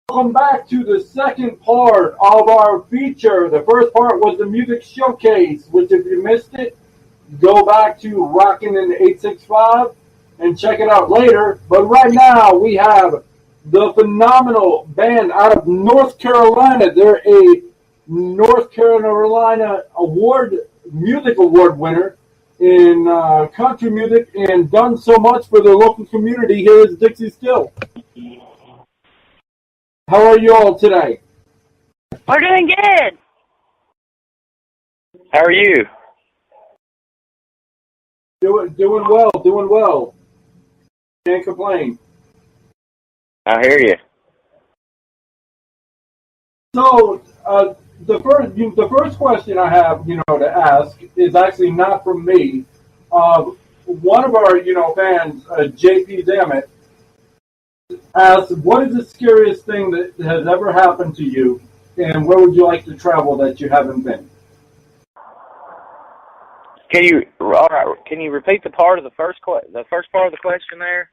Welcome back to the second part of our feature. The first part was the music showcase, which if you missed it, go back to Rockin' in 865 and check it out later. But right now we have the phenomenal band out of North Carolina. They're a North Carolina music award winner in country music and done so much for their local community. Here is Dixie Still. How are you all today? We're doing good. How are you? Doing well, doing well. Can't complain. I hear you. So the first question I have, to ask is actually not from me. One of our, fans, JP Dammit, asked, "What is the scariest thing that has ever happened to you, and where would you like to travel that you haven't been?" Can you repeat the part of the first part of the question there?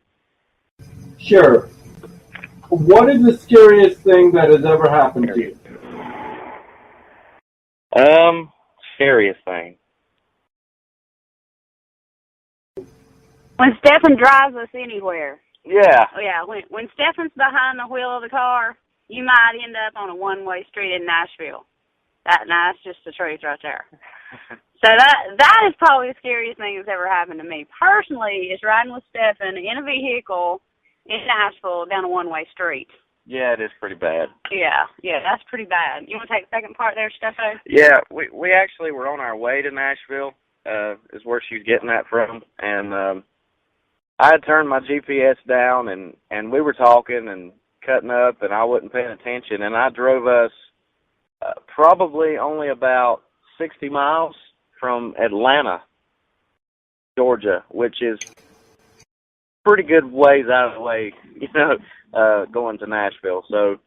Sure. What is the scariest thing that has ever happened to you? Scariest thing. When Stefan drives us anywhere. Yeah. Oh, yeah, when Stefan's behind the wheel of the car, you might end up on a one-way street in Nashville. That's just the truth right there. So that is probably the scariest thing that's ever happened to me. Personally, is riding with Stefan in a vehicle in Nashville down a one-way street. Yeah, it is pretty bad. Yeah, that's pretty bad. You want to take the second part there, Stefan? Yeah, we actually were on our way to Nashville, is where she's getting that from, and I had turned my GPS down, and we were talking and cutting up, and I wasn't paying attention, and I drove us probably only about 60 miles from Atlanta, Georgia, which is pretty good ways out of the way, going to Nashville. So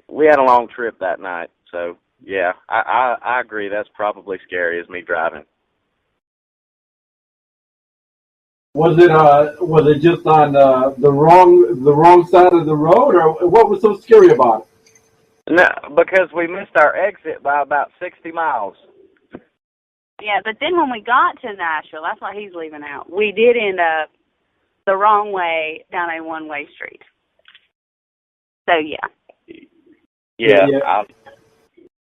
we had a long trip that night. So, yeah, I agree. That's probably scary as me driving. Was it just on the wrong side of the road, or what was so scary about it? No, because we missed our exit by about 60 miles. Yeah, but then when we got to Nashville, that's why he's leaving out. We did end up the wrong way down a one-way street. So, yeah. Yeah.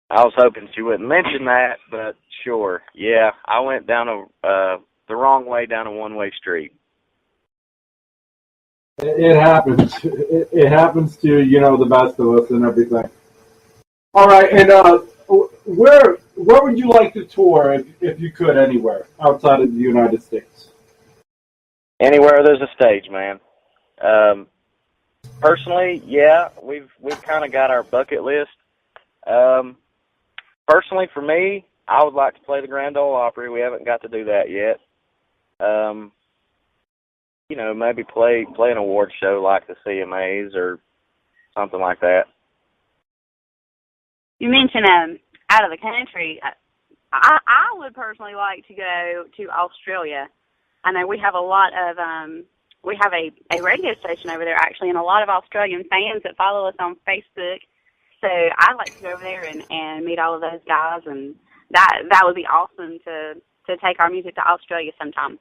I was hoping she wouldn't mention that, but sure. Yeah, I went down the wrong way down a one-way street. It happens. It happens to the best of us and everything. All right, and where would you like to tour if you could anywhere outside of the United States? Anywhere there's a stage, man. Personally, yeah, we've kind of got our bucket list. Personally, for me, I would like to play the Grand Ole Opry. We haven't got to do that yet. Maybe play an award show like the CMAs or something like that. You mentioned out of the country. I would personally like to go to Australia. I know we have a lot of we have a radio station over there actually, and a lot of Australian fans that follow us on Facebook. So I'd like to go over there and meet all of those guys, and that would be awesome to take our music to Australia sometime.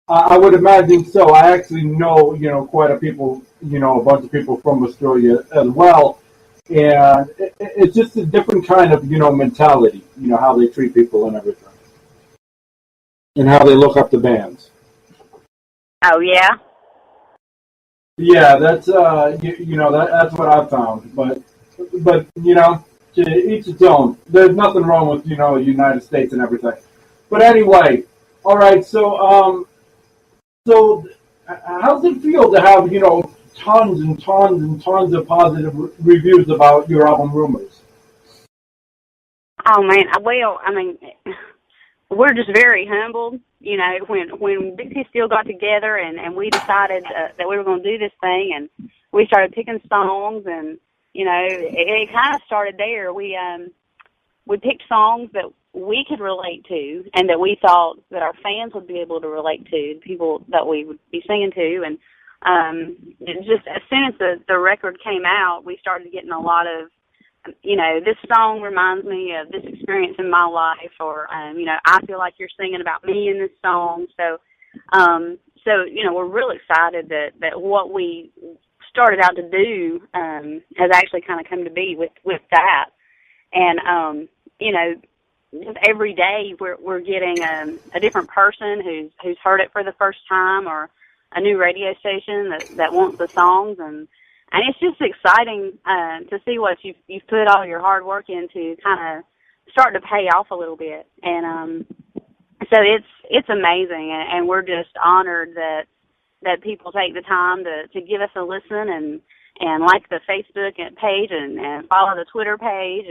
I would imagine so. I actually know, quite a bunch of people from Australia as well. And it's just a different kind of, mentality, how they treat people and everything. And how they look up to bands. Oh, yeah? Yeah, that's, that's what I've found. But to each its own. There's nothing wrong with, the United States and everything. But anyway, all right, so how does it feel to have, tons and tons and tons of positive reviews about your album Rumors? Oh, man, we're just very humbled. When Dixie Still got together and we decided that we were going to do this thing, and we started picking songs, and, it kind of started there. We picked songs that we could relate to and that we thought that our fans would be able to relate to, the people that we would be singing to, and just as soon as the record came out, we started getting a lot of, this song reminds me of this experience in my life, or, I feel like you're singing about me in this song. So, we're really excited that what we started out to do has actually kind of come to be with that. And, just every day we're getting a different person who's heard it for the first time, or a new radio station that wants the songs, and it's just exciting to see what you've put all your hard work into kind of start to pay off a little bit. And so it's amazing, and we're just honored that people take the time to give us a listen and like the Facebook page and follow the Twitter page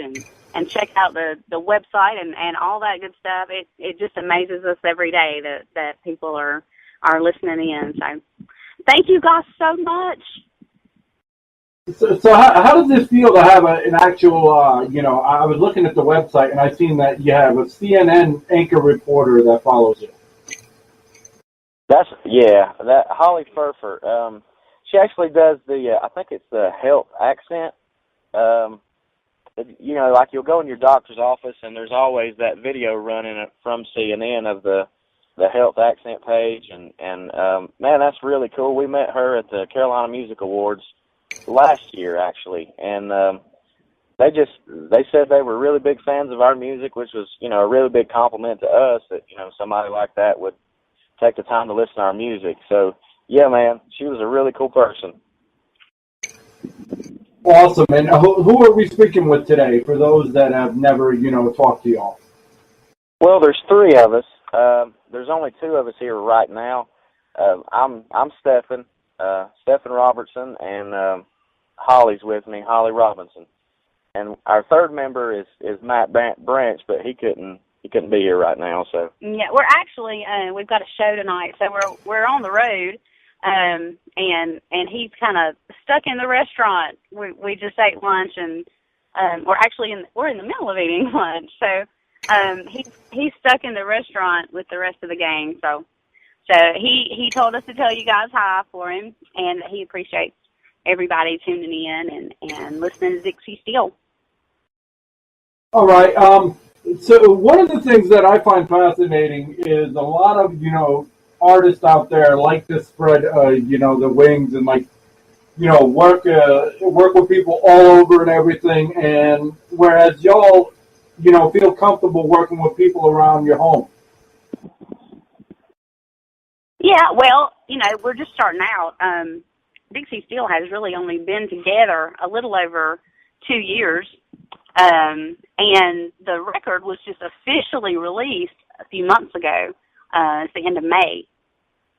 and check out the website and all that good stuff. It just amazes us every day that people are listening in. So thank you guys so much. So how does it feel to have an actual, I was looking at the website and I seen that you have a CNN anchor reporter that follows you. That Holly Furfer. She actually does I think it's the health accent. Like you'll go in your doctor's office and there's always that video running from CNN of the health accent page, and man, that's really cool. We met her at the Carolina Music Awards last year, actually, and they said they were really big fans of our music, which was, a really big compliment to us that, somebody like that would take the time to listen to our music. So, yeah, man, she was a really cool person. Awesome. And who are we speaking with today for those that have never, talked to y'all? Well, there's three of us. There's only two of us here right now. I'm Stephen Robertson, and Holly's with me, Holly Robinson. And our third member is Matt Branch, but he couldn't be here right now. So yeah, we're actually we've got a show tonight, so we're on the road, and he's kind of stuck in the restaurant. We just ate lunch, and we're in the middle of eating lunch, so. He's stuck in the restaurant with the rest of the gang, so he told us to tell you guys hi for him, and that he appreciates everybody tuning in and listening to Dixie Still. All right. So one of the things that I find fascinating is a lot of artists out there like to spread the wings and work with people all over and everything, and whereas y'all feel comfortable working with people around your home. Yeah, well, we're just starting out. Dixie Still has really only been together a little over 2 years, and the record was just officially released a few months ago. It's the end of May.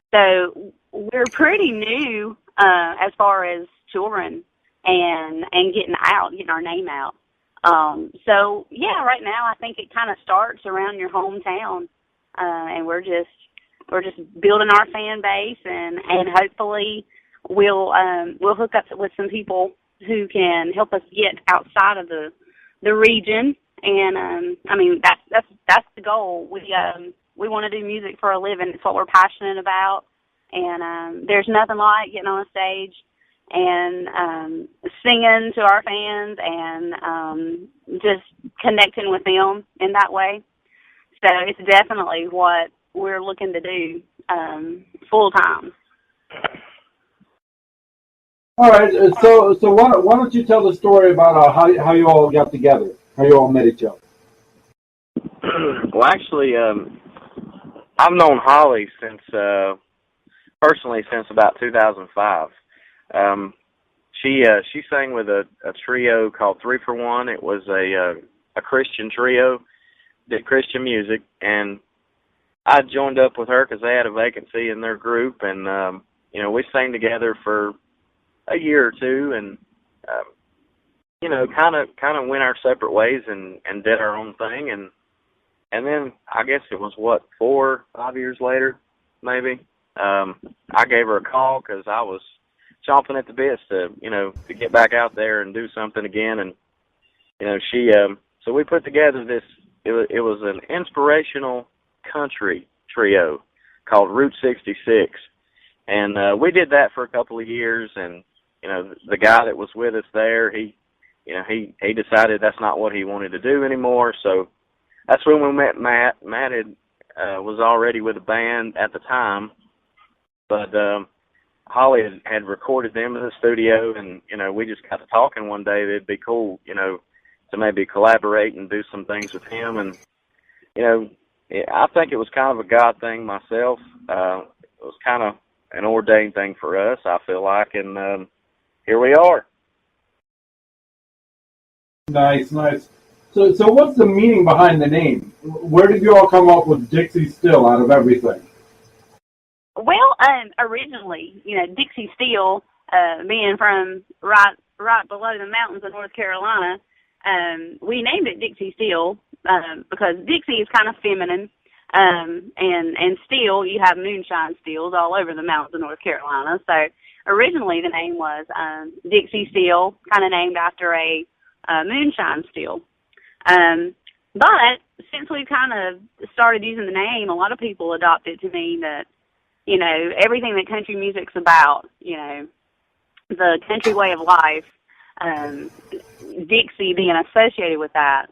So we're pretty new as far as touring and getting our name out. So yeah, right now I think it kind of starts around your hometown, and we're just building our fan base, and hopefully we'll hook up with some people who can help us get outside of the region, and that's the goal. We want to do music for a living. It's what we're passionate about, and there's nothing like getting on a stage and singing to our fans and just connecting with them in that way. So it's definitely what we're looking to do full time. All right. So why don't you tell the story about how you all got together, how you all met each other? Well, actually, I've known Holly personally since about 2005. She sang with a trio called 3 for 1. It was a Christian trio, did Christian music, and I joined up with her because they had a vacancy in their group, and we sang together for a year or two, and kind of went our separate ways and did our own thing, and then I guess it was 4 or 5 years later, maybe. I gave her a call because I was chomping at the bits to get back out there and do something again, and she so we put together this. It was an inspirational country trio called Route 66, And we did that for a couple of years, and, you know, the guy that was with us there, he decided that's not what he wanted to do anymore, so that's when we met Matt. Matt was already with a band at the time, but Holly had recorded them in the studio, and, you know, we just got to talking one day that it'd be cool, you know, to maybe collaborate and do some things with him. And, you know, I think it was kind of a God thing myself. It was kind of an ordained thing for us, I feel like, and here we are. Nice. So what's the meaning behind the name? Where did you all come up with Dixie Still out of everything? Well, originally, you know, Dixie Still, being from right below the mountains of North Carolina, we named it Dixie Still because Dixie is kind of feminine, and still, you have moonshine stills all over the mountains of North Carolina. So originally the name was Dixie Still, kind of named after a moonshine still. But since we've kind of started using the name, a lot of people adopt it to mean that, you know, everything that country music's about, you know, the country way of life, Dixie being associated with that,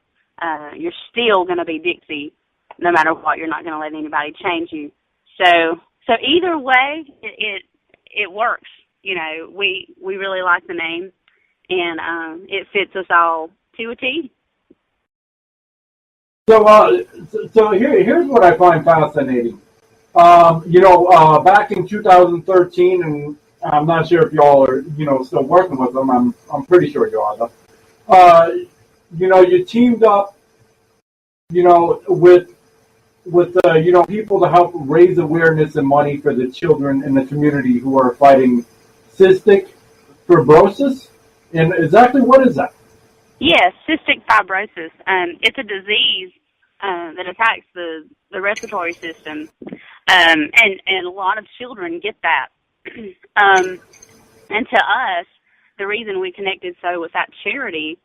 you're still going to be Dixie no matter what. You're not going to let anybody change you. So either way, it works. You know, we really like the name, and it fits us all to a T. So here's what I find fascinating. You know, back in 2013, and I'm not sure if y'all are, you know, still working with them. I'm pretty sure you are, though. You know, you teamed up, you know, with you know, people to help raise awareness and money for the children in the community who are fighting cystic fibrosis. And exactly what is that? Yes, cystic fibrosis. It's a disease that attacks the respiratory system, and a lot of children get that. And to us, the reason we connected so with that charity,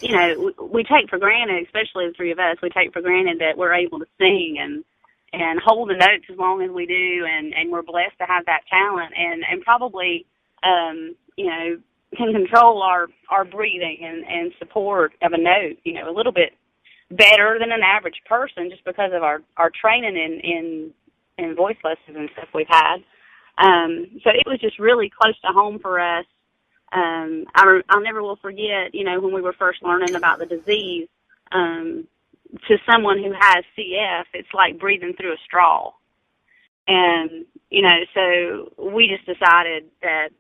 you know, we take for granted, especially the three of us, we take for granted that we're able to sing and hold the notes as long as we do, and we're blessed to have that talent, and probably, you know, can control our breathing and support of a note, you know, a little bit better than an average person just because of our training in voice lessons and stuff we've had. So it was just really close to home for us. I'll never will forget, you know, when we were first learning about the disease, to someone who has CF, it's like breathing through a straw. And, you know, so we just decided that,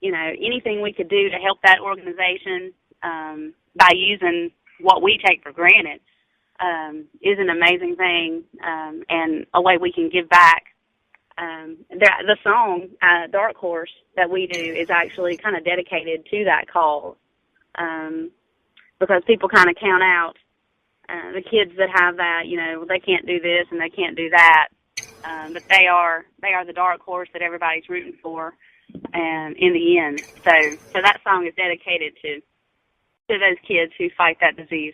you know, anything we could do to help that organization by using what we take for granted is an amazing thing, and a way we can give back. The song, Dark Horse, that we do is actually kind of dedicated to that cause, because people kind of count out the kids that have that, you know, they can't do this and they can't do that, but they are the dark horse that everybody's rooting for. And in the end, so that song is dedicated to those kids who fight that disease.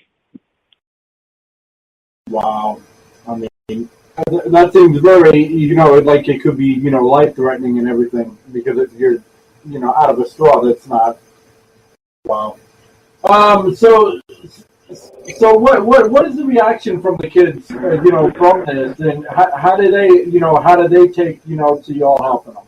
Wow, I mean, that seems very, you know, like it could be, you know, life-threatening and everything, because if you're, you know, out of a straw, that's not. Wow. So what is the reaction from the kids, you know, from this, and how do they take, you know, to y'all helping them?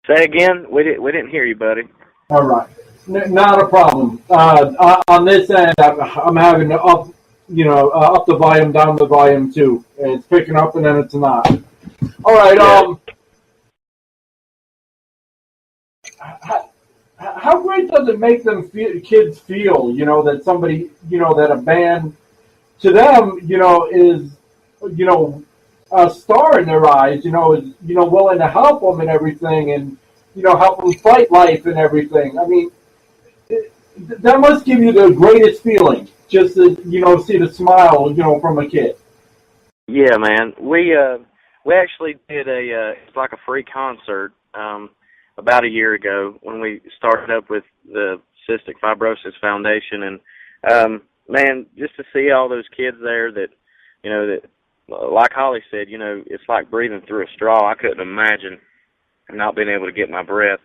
Say again? We didn't hear you, buddy. All right, not a problem. On this end, I'm having to up the volume, down the volume too. It's picking up and then it's not. All right. How great does it make them kids feel? You know, that somebody, you know, that a band to them, you know, is, you know, a star in their eyes, you know, is, you know, willing to help them and everything, and, you know, help them fight life and everything. I mean, that must give you the greatest feeling, just to, you know, see the smile, you know, from a kid. Yeah, man. We actually did it's like a free concert about a year ago when we started up with the Cystic Fibrosis Foundation, and man, just to see all those kids there that, you know, that like Holly said, you know, it's like breathing through a straw. I couldn't imagine not being able to get my breath.